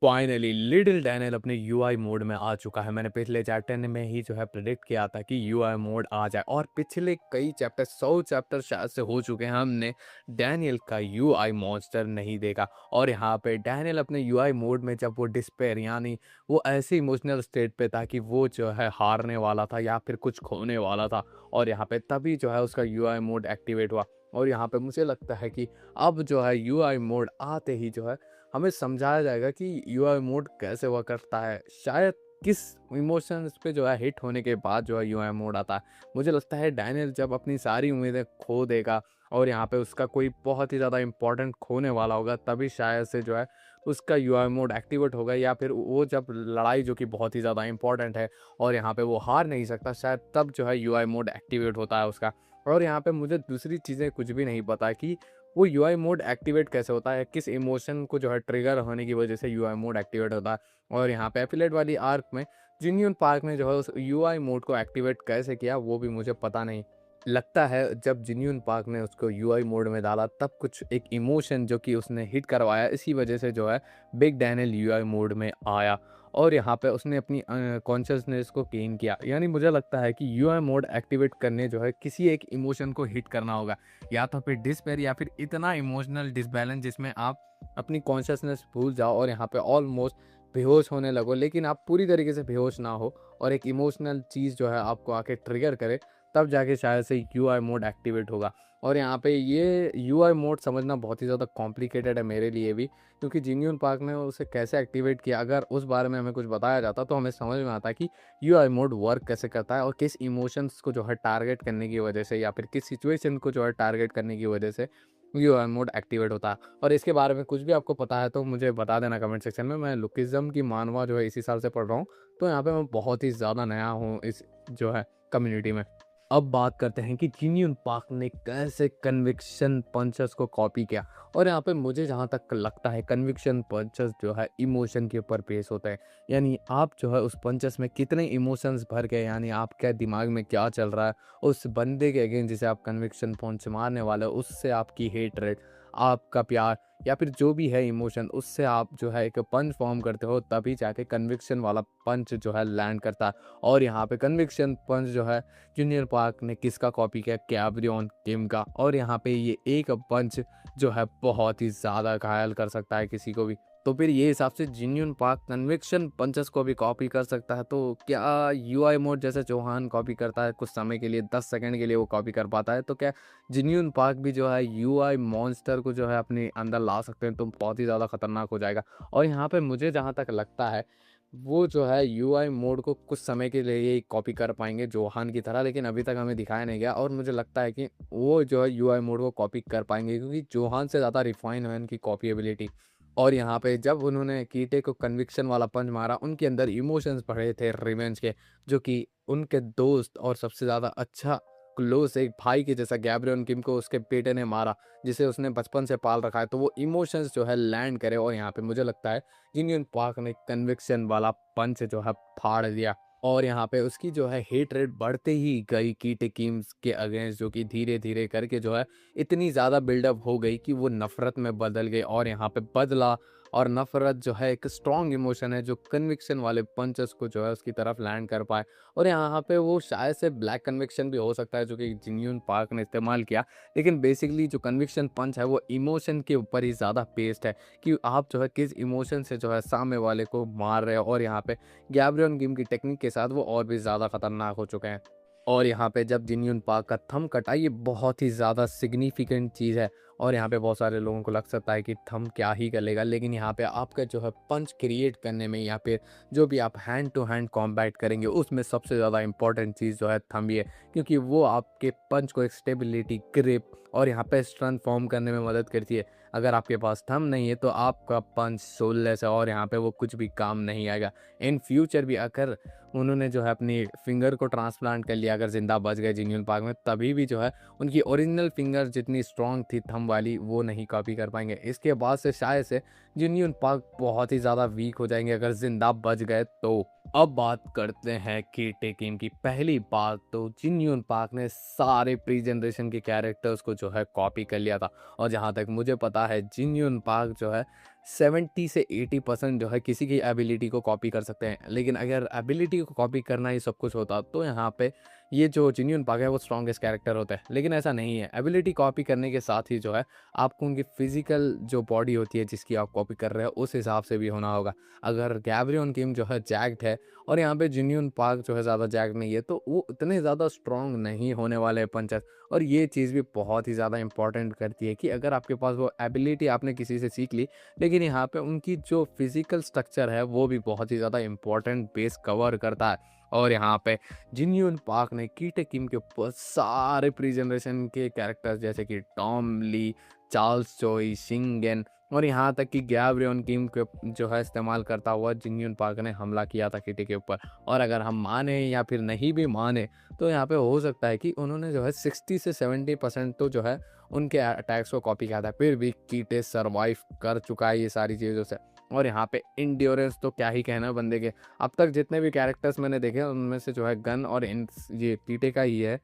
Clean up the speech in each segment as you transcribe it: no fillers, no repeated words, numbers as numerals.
Finally little Daniel अपने UI mode में आ चुका है। मैंने पिछले चैप्टर में ही जो है प्रेडिक्ट किया था कि यूआई मोड आ जाए और पिछले कई चैप्टर 100 चैप्टर शायद से हो चुके हैं, हमने डैनियल का यूआई मॉन्स्टर नहीं देखा। और यहाँ पे डैनियल अपने यूआई मोड में जब वो डिस्पेयर यानी वो ऐसे इमोशनल स्टेट पे था कि वो जो है हारने वाला था या फिर कुछ खोने वाला था, और यहाँ पे तभी जो है उसका यूआई मोड एक्टिवेट हुआ। और यहाँ पे मुझे लगता है कि अब जो है यूआई मोड आते ही जो है हमें समझाया जाएगा कि यूआई मोड कैसे वर्क करता है, शायद किस इमोशंस पे जो है हिट होने के बाद जो है यूआई मोड आता है। मुझे लगता है डैनियल जब अपनी सारी उम्मीदें खो देगा और यहाँ पे उसका कोई बहुत ही ज़्यादा इंपॉर्टेंट खोने वाला होगा, तभी शायद से जो है उसका यूआई मोड एक्टिवेट होगा, या फिर वो जब लड़ाई जो कि बहुत ही ज़्यादा इंपॉर्टेंट है और यहाँ पे वो हार नहीं सकता, शायद तब जो है यूआई मोड एक्टिवेट होता है उसका। और यहाँ पे मुझे दूसरी चीज़ें कुछ भी नहीं पता कि वो यूआई मोड एक्टिवेट कैसे होता है, किस इमोशन को जो है ट्रिगर होने की वजह से यूआई मोड एक्टिवेट होता है। और यहाँ पे एफिलेट वाली आर्क में जिन्यून पार्क ने जो है उस यूआई मोड को एक्टिवेट कैसे किया वो भी मुझे पता नहीं। लगता है जब जिन्यून पार्क ने उसको यूआई मोड में डाला तब कुछ एक इमोशन जो कि उसने हिट करवाया, इसी वजह से जो है बिग डैनियल यूआई मोड में आया और यहाँ पे उसने अपनी कॉन्शियसनेस को गेन किया। यानी मुझे लगता है कि यूआई मोड एक्टिवेट करने जो है किसी एक इमोशन को हिट करना होगा, या तो फिर डिस्पेयर या फिर इतना इमोशनल डिसबैलेंस जिसमें आप अपनी कॉन्शियसनेस भूल जाओ और यहाँ पे ऑलमोस्ट बेहोश होने लगो, लेकिन आप पूरी तरीके से बेहोश ना हो और एक इमोशनल चीज़ जो है आपको आके ट्रिगर करे, तब जाके शायद से यूआई मोड एक्टिवेट होगा। और यहाँ पे ये यूआई मोड समझना बहुत ही ज़्यादा कॉम्प्लिकेटेड है मेरे लिए भी, क्योंकि जिन्यून पार्क ने उसे कैसे एक्टिवेट किया, अगर उस बारे में हमें कुछ बताया जाता तो हमें समझ में आता कि यूआई मोड वर्क कैसे करता है और किस इमोशंस को जो है टारगेट करने की वजह से या फिर किस सिचुएशन को जो है टारगेट करने की वजह से यूआई मोड एक्टिवेट होता है। और इसके बारे में कुछ भी आपको पता है तो मुझे बता देना कमेंट सेक्शन में। मैं लुकिज़्म की मानवा जो है इसी साल से पढ़ रहा हूँ, तो यहाँ पे मैं बहुत ही ज़्यादा नया हूँ इस जो है कम्युनिटी में। अब बात करते हैं कि जिन्यून पार्क ने कैसे कन्विक्शन पंचेस को कॉपी किया। और यहाँ पे मुझे जहाँ तक लगता है कन्विक्शन पंचेस जो है इमोशन के ऊपर बेस होते हैं, यानी आप जो है उस पंचेस में कितने इमोशंस भर गए, यानी आपके दिमाग में क्या चल रहा है उस बंदे के अगेंस्ट जिसे आप कन्विक्शन पंच मारने वाले हो, उससे आपकी हेटरेट, आपका प्यार या फिर जो भी है इमोशन, उससे आप जो है एक पंच फॉर्म करते हो, तभी जाके कन्विक्शन वाला पंच जो है लैंड करता है। और यहाँ पे कन्विक्शन पंच जो है जूनियर पार्क ने किसका कॉपी किया, कैब्रियन किम का। और यहाँ पे ये एक पंच जो है बहुत ही ज़्यादा घायल कर सकता है किसी को भी। तो फिर ये हिसाब से जिन्यून पार्क कन्विक्शन पंचेस को भी कॉपी कर सकता है, तो क्या यूआई मोड जैसे चौहान कॉपी करता है कुछ समय के लिए, 10 सेकंड के लिए वो कॉपी कर पाता है, तो क्या जिन्यून पार्क भी जो है यूआई मॉन्स्टर को जो है अपने अंदर ला सकते हैं, तो बहुत ही ज़्यादा खतरनाक हो जाएगा। और यहाँ पे मुझे जहाँ तक लगता है वो जो है यूआई मोड को कुछ समय के लिए ही कॉपी कर पाएंगे जोहान की तरह, लेकिन अभी तक हमें दिखाया नहीं गया। और मुझे लगता है कि वो जो है यूआई मोड को कॉपी कर पाएंगे क्योंकि जोहान से ज़्यादा रिफाइन है उनकी कॉपी एबिलिटी। और यहाँ पे जब उन्होंने कीटे को कन्विक्शन वाला पंच मारा, उनके अंदर इमोशंस भरे थे रिवेंज के, जो कि उनके दोस्त और सबसे ज़्यादा अच्छा क्लोज एक भाई के जैसा गैब्रियन किम को उसके बेटे ने मारा, जिसे उसने बचपन से पाल रखा है, तो वो इमोशंस जो है लैंड करे। और यहाँ पे मुझे लगता है जिनियन पार्क ने कन्विक्शन वाला पंच जो है फाड़ दिया। और यहाँ पे उसकी जो है हेट रेट बढ़ते ही गई कीटे किम्स के अगेंस्ट, जो कि धीरे धीरे करके जो है इतनी ज़्यादा बिल्डअप हो गई कि वो नफ़रत में बदल गई। और यहाँ पे बदला और नफ़रत जो है एक स्ट्रॉन्ग इमोशन है जो कन्विक्शन वाले पंचेस को जो है उसकी तरफ लैंड कर पाए। और यहाँ पे वो शायद से ब्लैक कन्विक्शन भी हो सकता है जो कि जिन्यून पार्क ने इस्तेमाल किया, लेकिन बेसिकली जो कन्विक्शन पंच है वो इमोशन के ऊपर ही ज़्यादा बेस्ड है कि आप जो है किस इमोशन से जो है सामने वाले को मार रहे हो। और यहाँ पे गैब्रियन गिम की टेक्निक के साथ वो और भी ज़्यादा खतरनाक हो चुके हैं। और यहाँ पे जब जिन्यून पार्क का थंब कटा, ये बहुत ही ज़्यादा सिग्निफिकेंट चीज़ है। और यहाँ पे बहुत सारे लोगों को लग सकता है कि थंब क्या ही कर लेगा, लेकिन यहाँ पे आपका जो है पंच क्रिएट करने में या फिर जो भी आप हैंड टू हैंड कॉम्बैट करेंगे उसमें सबसे ज़्यादा इंपॉर्टेंट चीज़ जो है थंब ही है, क्योंकि वो आपके पंच को एक स्टेबिलिटी, ग्रिप और यहाँ पे स्ट्रेंथ फॉर्म करने में मदद करती है। अगर आपके पास थंब नहीं है तो आपका पंच सोललेस है और यहाँ पे वो कुछ भी काम नहीं आएगा। इन फ्यूचर भी अगर उन्होंने जो है अपनी फिंगर को ट्रांसप्लांट कर लिया, अगर ज़िंदा बच गए जिन्यून पार्क में, तभी भी जो है उनकी ओरिजिनल फिंगर जितनी स्ट्रॉन्ग थी थंब वाली वो नहीं कॉपी कर पाएंगे। इसके बाद से शायद से जिन्यून पार्क बहुत ही ज़्यादा वीक हो जाएंगे अगर ज़िंदा बच गए तो। अब बात करते हैं कीटे किम की। पहली बात तो जिन्यून पार्क ने सारे प्री जनरेशन के कैरेक्टर्स को जो है कॉपी कर लिया था। और जहाँ तक मुझे पता है जिन्यून पार्क जो है 70 से 80% जो है किसी की एबिलिटी को कॉपी कर सकते हैं। लेकिन अगर एबिलिटी को कॉपी करना ही सब कुछ होता तो यहाँ पे ये जो जिन्यून पाक है वो स्ट्रॉन्गेस्ट कैरेक्टर होता है। लेकिन ऐसा नहीं है, एबिलिटी कॉपी करने के साथ ही जो है आपको उनकी फिजिकल जो बॉडी होती है जिसकी आप कॉपी कर रहे हो उस हिसाब से भी होना होगा। अगर गैब्रियन किम जो है जैक्ड है और यहाँ पे जिन्यून पाक जो है ज़्यादा जैक्ड नहीं है तो वो उतने ज़्यादा स्ट्रॉन्ग नहीं होने वाले पंचर। और ये चीज़ भी बहुत ही ज़्यादा इंपॉर्टेंट करती है कि अगर आपके पास वो एबिलिटी आपने किसी से सीख ली, लेकिन यहाँ पे उनकी जो फिजिकल स्ट्रक्चर है वो भी बहुत ही ज़्यादा इंपॉर्टेंट बेस कवर करता है। और यहाँ पे जिन्यून पार्क ने कीटे किम के ऊपर सारे प्री जनरेशन के कैरेक्टर्स जैसे कि टॉम ली, चार्ल्स चोई, शिंगेन और यहाँ तक कि गैब्रियन किम के जो है इस्तेमाल करता हुआ जिन्यून पार्क ने हमला किया था कीटे के ऊपर। और अगर हम माने या फिर नहीं भी माने तो यहाँ पे हो सकता है कि उन्होंने जो है 60 से 70% तो जो है उनके अटैक्स को कॉपी किया था, फिर भी कीटे सर्वाइव कर चुका है ये सारी चीज़ों से। और यहाँ पे इंड्योरेंस तो क्या ही कहना बंदे के। अब तक जितने भी कैरेक्टर्स मैंने देखे उनमें से जो है गन और ये कीटे का ही है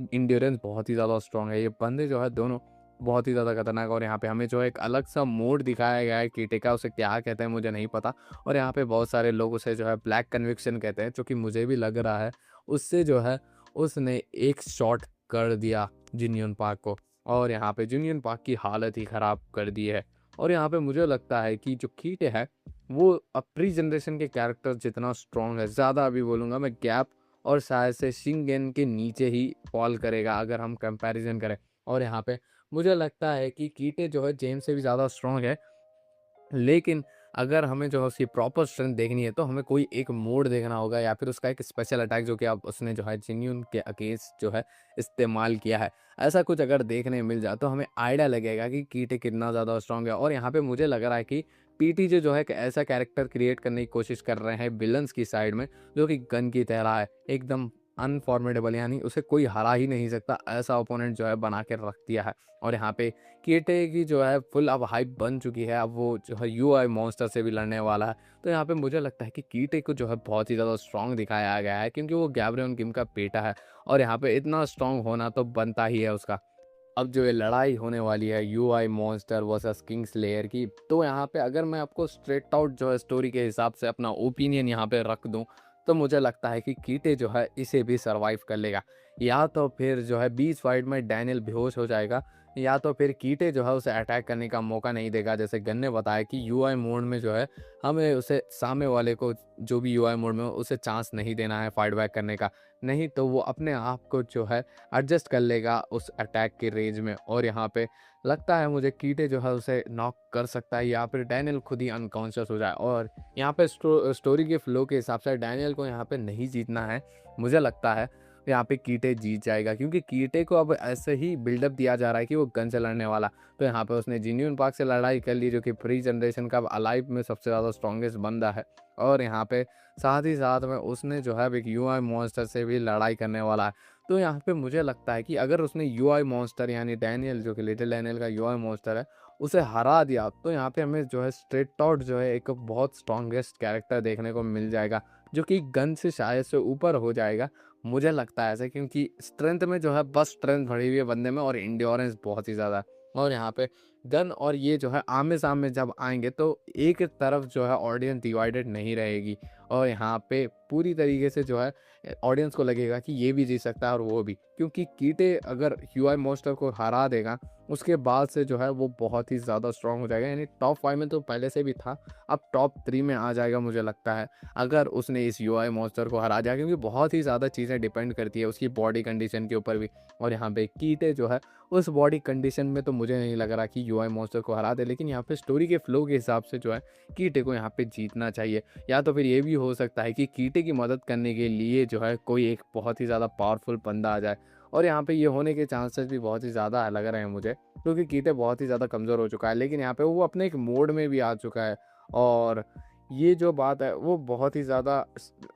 इंड्योरेंस बहुत ही ज़्यादा स्ट्रॉन्ग है। ये बंदे जो है दोनों बहुत ही ज़्यादा खतरनाक। और यहाँ पे हमें जो एक अलग सा मोड दिखाया गया है कीटे का, उसे क्या कहते हैं मुझे नहीं पता। और यहाँ पे बहुत सारे लोग उसे जो है ब्लैक कन्विक्शन कहते हैं, जो कि मुझे भी लग रहा है उससे जो है उसने एक शॉट कर दिया जिनियन पार्क को और यहाँ पे जिनियन पार्क की हालत ही ख़राब कर दी है। और यहाँ पे मुझे लगता है कि जो कीटे है वो प्री जनरेशन के कैरेक्टर जितना स्ट्रॉन्ग है, ज़्यादा अभी बोलूँगा मैं गैप और शायद से शिंगेन के नीचे ही फॉल करेगा अगर हम कंपैरिजन करें। और यहाँ पे मुझे लगता है कि कीटे जो है जेम्स से भी ज़्यादा स्ट्रॉन्ग है। लेकिन अगर हमें जो है उसकी प्रॉपर स्ट्रेंथ देखनी है तो हमें कोई एक मोड देखना होगा या फिर उसका एक स्पेशल अटैक जो कि अब उसने जो है जिन्यून के अगेंस्ट जो है इस्तेमाल किया है। ऐसा कुछ अगर देखने मिल जाए तो हमें आइडिया लगेगा कि कीटे कितना ज़्यादा स्ट्रॉन्ग है। और यहाँ पे मुझे लग रहा है कि पीटीजे जो है एक ऐसा कैरेक्टर क्रिएट करने की कोशिश कर रहे हैं विलन्स की साइड में जो कि गन की तरह है, एकदम अनफॉर्मेडेबल, यानी उसे कोई हरा ही नहीं सकता, ऐसा ओपोनेंट जो है बना के रख दिया है। और यहाँ पे कीटे की जो है फुल अब हाइप बन चुकी है, अब वो जो है यूआई मॉन्स्टर से भी लड़ने वाला है। तो यहाँ पे मुझे लगता है कि कीटे को जो है बहुत ही ज़्यादा स्ट्रॉन्ग दिखाया गया है क्योंकि वो गैब्रियन किम का बेटा है और यहाँ पे इतना स्ट्रॉन्ग होना तो बनता ही है उसका। अब जो ये लड़ाई होने वाली है UI monster versus king slayer की, तो यहाँ पे अगर मैं आपको स्ट्रेट आउट जो है स्टोरी के हिसाब से अपना ओपिनियन यहाँ पे रख दूँ तो मुझे लगता है कि कीटे जो है इसे भी सरवाइव कर लेगा। या तो फिर जो है बीच फाइट में डैनियल बेहोश हो जाएगा या तो फिर कीटे जो है उसे अटैक करने का मौका नहीं देगा। जैसे गन ने बताया कि यूआई मोड में जो है हमें उसे सामने वाले को जो भी यूआई मोड में हो उसे चांस नहीं देना है फाइट बैक करने का, नहीं तो वो अपने आप को जो है एडजस्ट कर लेगा उस अटैक के रेंज में। और यहाँ पे लगता है मुझे कीटे जो है उसे नॉक कर सकता है या फिर डैनियल खुद ही अनकॉन्शियस हो जाए। और यहाँ पे स्टोरी के फ्लो के हिसाब से डैनियल को यहाँ पे नहीं जीतना है, मुझे लगता है यहाँ पे कीटे जीत जाएगा क्योंकि कीटे को अब ऐसे ही बिल्डअप दिया जा रहा है कि वो गन से लड़ने वाला। तो यहाँ पे उसने जिन्यून पार्क से लड़ाई कर ली जो कि प्री जनरेशन का अलाइव में सबसे ज़्यादा स्ट्रॉन्गेस्ट बंदा है। और यहाँ पे साथ ही साथ में उसने जो है एक यूआई मॉन्स्टर से भी लड़ाई करने वाला है। तो यहाँ पे मुझे लगता है कि अगर उसने यूआई मॉन्स्टर यानी डैनियल जो कि लिटिल डैनियल का यूआई मॉन्स्टर है उसे हरा दिया तो यहाँ पे हमें जो है स्ट्रेट आउट जो है एक बहुत स्ट्रॉन्गेस्ट कैरेक्टर देखने को मिल जाएगा जो कि गन से शायद से ऊपर हो जाएगा, मुझे लगता है ऐसे। क्योंकि स्ट्रेंथ में जो है बस स्ट्रेंथ बढ़ी हुई है बंदे में और इंड्योरेंस बहुत ही ज़्यादा है। और यहाँ पे गन और ये जो है आमने सामने जब आएंगे तो एक तरफ जो है ऑडियंस डिवाइडेड नहीं रहेगी और यहाँ पे पूरी तरीके से जो है ऑडियंस को लगेगा कि ये भी जीत सकता है और वो भी, क्योंकि कीटे अगर यूआई मॉन्स्टर को हरा देगा उसके बाद से जो है वो बहुत ही ज़्यादा स्ट्रॉन्ग हो जाएगा। यानी टॉप 5 में तो पहले से भी था, अब टॉप 3 में आ जाएगा मुझे लगता है अगर उसने इस यूआई मॉन्स्टर को हरा दिया, क्योंकि बहुत ही ज़्यादा चीज़ें डिपेंड करती है उसकी बॉडी कंडीशन के ऊपर भी। और यहाँ पे कीटे जो है उस बॉडी कंडीशन में तो मुझे नहीं लग रहा कि यूआई मॉन्स्टर को हरा दे, लेकिन यहाँ पे स्टोरी के फ्लो के हिसाब से जो है कीटे को यहाँ पे जीतना चाहिए। या तो फिर ये भी हो सकता है कि कीटे की मदद करने के लिए जो है कोई एक बहुत ही ज़्यादा पावरफुल बंदा आ जाए और यहाँ पे ये होने के चांसेस भी बहुत ही ज़्यादा लग रहे हैं मुझे, क्योंकि कीटे बहुत ही ज़्यादा कमज़ोर हो चुका है लेकिन यहाँ पे वो अपने एक मोड में भी आ चुका है। और ये जो बात है वो बहुत ही ज़्यादा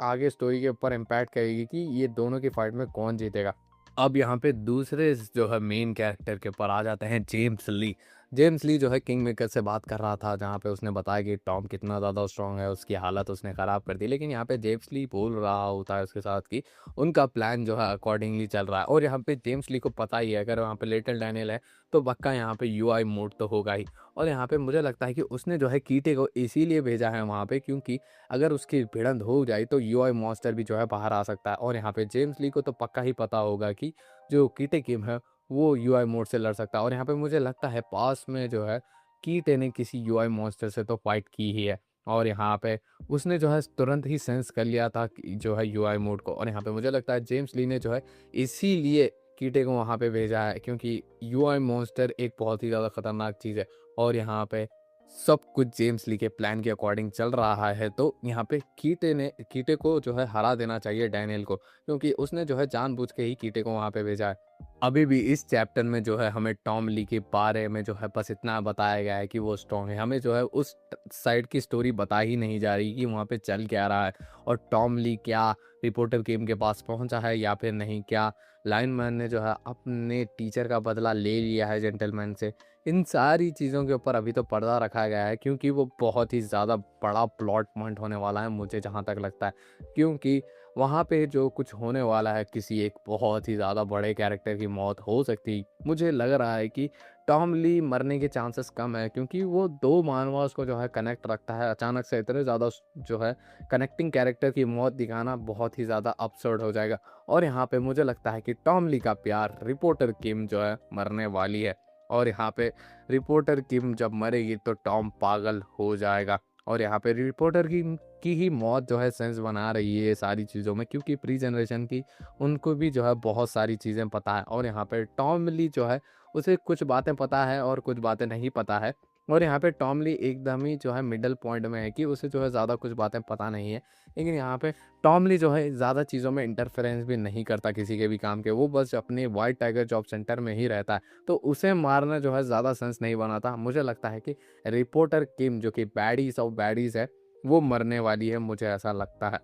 आगे स्टोरी के ऊपर इम्पैक्ट करेगी कि ये दोनों की फाइट में कौन जीतेगा। अब यहाँ पे दूसरे जो है मेन कैरेक्टर के ऊपर आ जाते हैं जेम्स ली। जेम्स ली जो है किंग मेकर से बात कर रहा था, जहाँ पे उसने बताया कि टॉम कितना ज़्यादा स्ट्रांग है, उसकी हालत उसने ख़राब कर दी। लेकिन यहाँ पे जेम्स ली बोल रहा होता है उसके साथ कि उनका प्लान जो है अकॉर्डिंगली चल रहा है, और यहाँ पे जेम्स ली को पता ही है अगर वहाँ पे लिटिल डैनियल है तो पक्का यहाँ पे यूआई मोड तो होगा ही। और यहाँ पे मुझे लगता है कि उसने जो है कीटे को इसीलिए भेजा है वहाँ पे, क्योंकि अगर उसकी भिड़ंत हो जाए तो यूआई मॉन्स्टर भी जो है बाहर आ सकता है। और यहाँ पे जेम्स ली को तो पक्का ही पता होगा कि जो कीटे किम है वो यूआई मोड से लड़ सकता है। और यहाँ पे मुझे लगता है पास में जो है कीटे ने किसी यूआई मॉन्स्टर से तो फाइट की ही है, और यहाँ पे उसने जो है तुरंत ही सेंस कर लिया था कि जो है यूआई मोड को। और यहाँ पे मुझे लगता है जेम्स ली ने जो है इसीलिए कीटे को वहाँ पे भेजा है, क्योंकि यूआई मॉन्स्टर एक बहुत ही ज़्यादा खतरनाक चीज़ है। और यहाँ पे सब कुछ जेम्स ली के प्लान के अकॉर्डिंग चल रहा है, तो यहाँ पे कीटे को जो है हरा देना चाहिए डैनियल को, क्योंकि उसने जो है जानबूझ के ही कीटे को वहाँ पे भेजा है। अभी भी इस चैप्टर में जो है हमें टॉम ली के बारे में जो है बस इतना बताया गया है कि वो स्ट्रॉन्ग है। हमें जो है उस साइड की स्टोरी बता ही नहीं जा रही कि वहाँ पे चल क्या रहा है, और टॉम ली क्या रिपोर्टर किम के पास पहुँचा है या फिर नहीं, क्या लाइनमैन ने जो है अपने टीचर का बदला ले लिया है जेंटलमैन से। इन सारी चीज़ों के ऊपर अभी तो पर्दा रखा गया है, क्योंकि वो बहुत ही ज़्यादा बड़ा प्लॉट पॉइंट होने वाला है मुझे जहाँ तक लगता है। क्योंकि वहाँ पे जो कुछ होने वाला है, किसी एक बहुत ही ज़्यादा बड़े कैरेक्टर की मौत हो सकती। मुझे लग रहा है कि टॉम ली मरने के चांसेस कम है, क्योंकि वो 2 मानवास को जो है कनेक्ट रखता है। अचानक से इतने ज़्यादा जो है कनेक्टिंग कैरेक्टर की मौत दिखाना बहुत ही ज़्यादा अब्सर्ड हो जाएगा। और यहाँ पे मुझे लगता है कि टॉम ली का प्यार रिपोर्टर किम जो है मरने वाली है, और यहाँ पे रिपोर्टर किम जब मरेगी तो टॉम पागल हो जाएगा। और यहाँ पे रिपोर्टर की ही मौत जो है सेंस बना रही है ये सारी चीज़ों में, क्योंकि प्री जनरेशन की उनको भी जो है बहुत सारी चीज़ें पता है। और यहाँ पे टॉम ली जो है उसे कुछ बातें पता है और कुछ बातें नहीं पता है। और यहाँ पे टॉम ली एकदम ही जो है मिडल पॉइंट में है कि उसे जो है ज़्यादा कुछ बातें पता नहीं है, लेकिन यहाँ पे टॉम ली जो है ज़्यादा चीज़ों में इंटरफेरेंस भी नहीं करता किसी के भी काम के, वो बस अपने वाइट टाइगर जॉब सेंटर में ही रहता है। तो उसे मारना जो है ज़्यादा सेंस नहीं बनाता। मुझे लगता है कि रिपोर्टर किम जो कि बैडीज ऑफ बैडीज है वो मरने वाली है, मुझे ऐसा लगता है।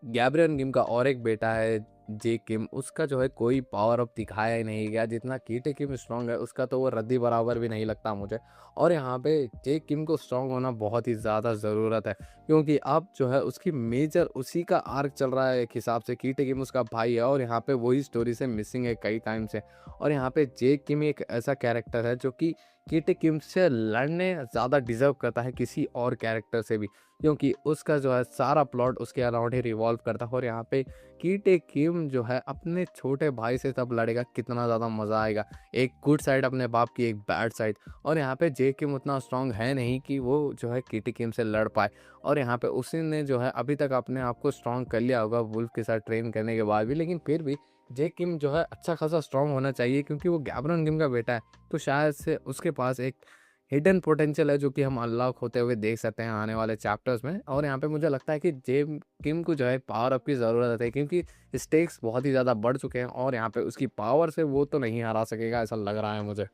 गैब्रियल किम का और एक बेटा है जे किम, उसका जो है कोई पावर अप दिखाया ही नहीं गया। जितना कीटे किम स्ट्रांग है उसका तो वो रद्दी बराबर भी नहीं लगता मुझे। और यहाँ पे जे किम को स्ट्रांग होना बहुत ही ज़्यादा ज़रूरत है, क्योंकि अब जो है उसकी मेजर उसी का आर्क चल रहा है एक हिसाब से। कीटे किम उसका भाई है और यहाँ पे वही स्टोरी से मिसिंग है कई टाइम से। और यहाँ पे जे किम एक ऐसा कैरेक्टर है जो कि कीटे किम से लड़ने ज़्यादा डिजर्व करता है किसी और कैरेक्टर से भी, क्योंकि उसका जो है सारा प्लॉट उसके अराउंड ही रिवॉल्व करता है। और यहाँ पे कीटे किम जो है अपने छोटे भाई से तब लड़ेगा कितना ज़्यादा मज़ा आएगा। एक गुड साइड अपने बाप की, एक बैड साइड। और यहाँ पे जे किम उतना स्ट्रांग है नहीं कि वो जो है कीटे किम से लड़ पाए। और यहाँ पे उसी ने जो है अभी तक अपने आप को स्ट्रांग कर लिया होगा वुल्फ के साथ ट्रेन करने के बाद भी, लेकिन फिर भी जे किम जो है अच्छा खासा स्ट्रांग होना चाहिए, क्योंकि वो गैब्रन किम का बेटा है। तो शायद से उसके पास एक हिडन पोटेंशियल है जो कि हम अनलॉक होते हुए देख सकते हैं आने वाले चैप्टर्स में। और यहाँ पे मुझे लगता है कि जे किम को जो है पावर अप की ज़रूरत है, क्योंकि स्टेक्स बहुत ही ज़्यादा बढ़ चुके हैं, और यहाँ पे उसकी पावर से वो तो नहीं हरा सकेगा ऐसा लग रहा है मुझे।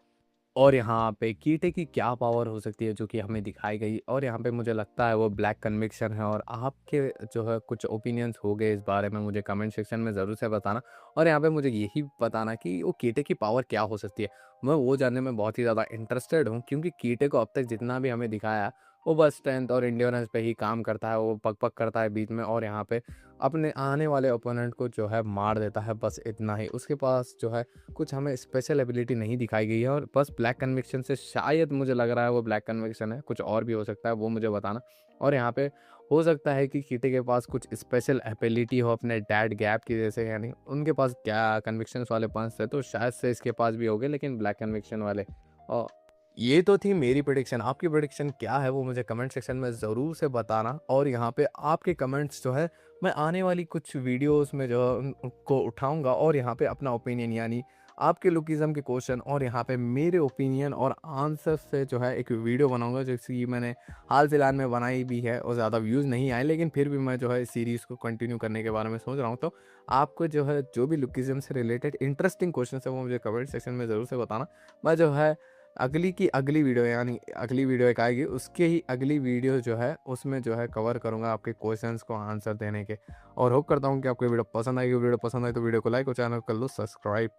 और यहाँ पे कीटे की क्या पावर हो सकती है जो कि हमें दिखाई गई, और यहाँ पे मुझे लगता है वो ब्लैक कन्विक्शन है। और आपके जो है कुछ ओपिनियंस हो गए इस बारे में मुझे कमेंट सेक्शन में ज़रूर से बताना। और यहाँ पे मुझे यही बताना कि वो कीटे की पावर क्या हो सकती है। मैं वो जानने में बहुत ही ज़्यादा इंटरेस्टेड हूँ, क्योंकि कीटे को अब तक जितना भी हमें दिखाया वो बस स्ट्रेंथ और इंड्योरेंस पे ही काम करता है। वो पक पक करता है बीच में, और यहाँ पे अपने आने वाले ओपोनेंट को जो है मार देता है, बस इतना ही। उसके पास जो है कुछ हमें स्पेशल एबिलिटी नहीं दिखाई गई है, और बस ब्लैक कन्विक्शन से शायद मुझे लग रहा है वो ब्लैक कन्विक्शन है, कुछ और भी हो सकता है वो मुझे बताना। और यहाँ पे हो सकता है कि कीटे के पास कुछ स्पेशल एबिलिटी हो अपने डैड गैप की जैसे, यानी उनके पास क्या कन्विक्शन वाले पंच थे तो शायद से इसके पास भी होंगे, लेकिन ब्लैक कन्विक्शन वाले। और ये तो थी मेरी प्रेडिक्शन। आपकी प्रेडिक्शन क्या है वो मुझे कमेंट सेक्शन में ज़रूर से बताना। और यहाँ पे आपके कमेंट्स जो है मैं आने वाली कुछ वीडियोस में जो है उनको उठाऊंगा, और यहाँ पे अपना ओपिनियन यानी आपके लुकिज़म के क्वेश्चन और यहाँ पे मेरे ओपिनियन और आंसर से जो है एक वीडियो बनाऊंगा, जैसे कि मैंने हाल फिलहाल में बनाई भी है और ज़्यादा व्यूज़ नहीं आए, लेकिन फिर भी मैं जो है इस सीरीज़ को कंटिन्यू करने के बारे में सोच रहा हूँ। तो आपको जो है जो भी लुकिज़म से रिलेटेड इंटरेस्टिंग क्वेश्चन है वो मुझे कमेंट सेक्शन में ज़रूर से बताना। मैं जो है अगली की अगली वीडियो यानी अगली वीडियो एक आएगी, उसके ही अगली वीडियो जो है उसमें जो है कवर करूँगा आपके क्वेश्चंस को आंसर देने के। और होप करता हूँ कि आपको वीडियो पसंद आएगी। वीडियो पसंद आए तो वीडियो को लाइक और चैनल कर लो सब्सक्राइब।